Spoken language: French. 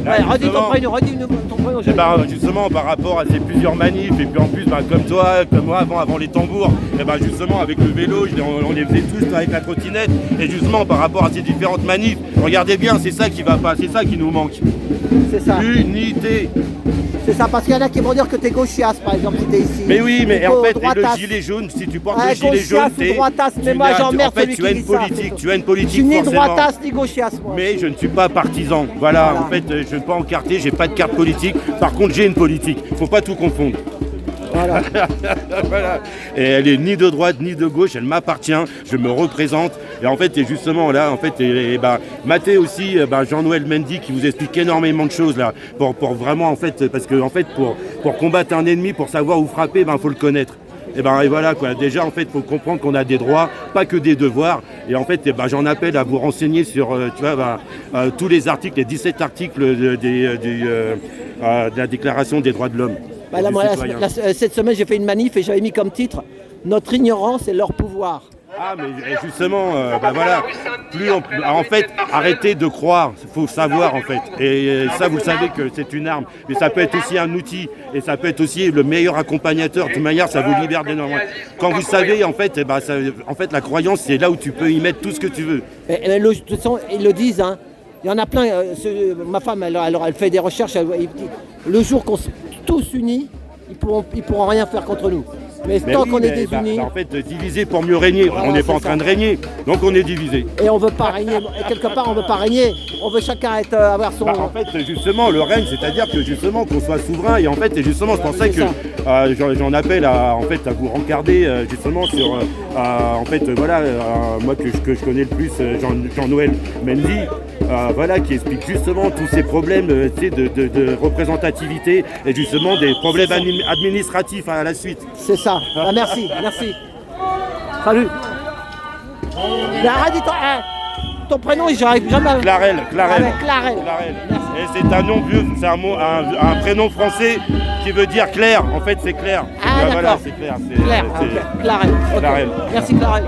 Ouais, redis ton prénom, ton prénom. Et justement, par rapport à ces plusieurs manifs, et puis en plus, comme toi, comme moi, avant les tambours, et justement, avec le vélo, on les faisait tous avec la trottinette. Et justement, par rapport à ces différentes manifs, regardez bien, c'est ça qui va pas, c'est ça qui nous manque. C'est ça. Unité. C'est ça, parce qu'il y en a qui vont dire que t'es gauchiasse, par exemple, si t'es ici. Mais oui, mais en fait, le gilet jaune, si tu portes le gilet jaune, t'es droitasse, mais moi j'emmerde celui qui dit ça. Tu as une politique, je suis ni forcément. droitasse ni gauchiasse, moi. Mais je ne suis pas partisan. Voilà, en fait, je ne suis pas encarté, j'ai pas de carte politique. Par contre, j'ai une politique. Faut pas tout confondre. Voilà. Voilà. Et elle est ni de droite ni de gauche, elle m'appartient, je me représente. Et en fait, et justement là, en fait, Mathé aussi, Jean-Noël Mendy qui vous explique énormément de choses là, pour vraiment en fait, parce que en fait, pour combattre un ennemi, pour savoir où frapper, faut le connaître. Et voilà quoi. Déjà en fait, faut comprendre qu'on a des droits, pas que des devoirs. Et en fait, j'en appelle à vous renseigner sur, tous les articles, les 17 articles de la Déclaration des droits de l'homme. Cette semaine, j'ai fait une manif et j'avais mis comme titre « Notre ignorance et leur pouvoir ». Ah, mais justement, voilà, en fait, arrêtez de croire, il faut savoir en fait. Et ça, vous savez que c'est une arme, mais ça peut être aussi un outil, et ça peut être aussi le meilleur accompagnateur. De toute manière, ça vous libère d'énormément. Quand vous savez, en fait, la croyance, c'est là où tu peux y mettre tout ce que tu veux. De toute façon, ils le disent, hein. Il y en a plein. Ma femme, elle fait des recherches. Le jour qu'on est tous unis, ils pourront rien faire contre nous. Mais tant qu'on est désunis... en fait, diviser pour mieux régner. Voilà, on n'est pas en train de régner, donc on est divisé. Et on ne veut pas régner. Quelque part, on ne veut pas régner. On veut chacun avoir son... en fait, justement, le règne, c'est-à-dire que justement qu'on soit souverain. Et en fait, justement, c'est pour ça que j'en appelle à vous rencarder justement sur... moi que je connais le plus, Jean-Noël Mendy, qui explique justement tous ces problèmes de représentativité et justement des problèmes administratifs à la suite. C'est ça. Merci. Salut. Arrête, ton prénom, j'arrive jamais à... Clarel. Clarel. Et c'est un nom vieux, c'est un prénom français qui veut dire clair. En fait, c'est clair. Ah, d'accord. Voilà, c'est clair. Clarel. Okay. Clarel. Merci, Clarel.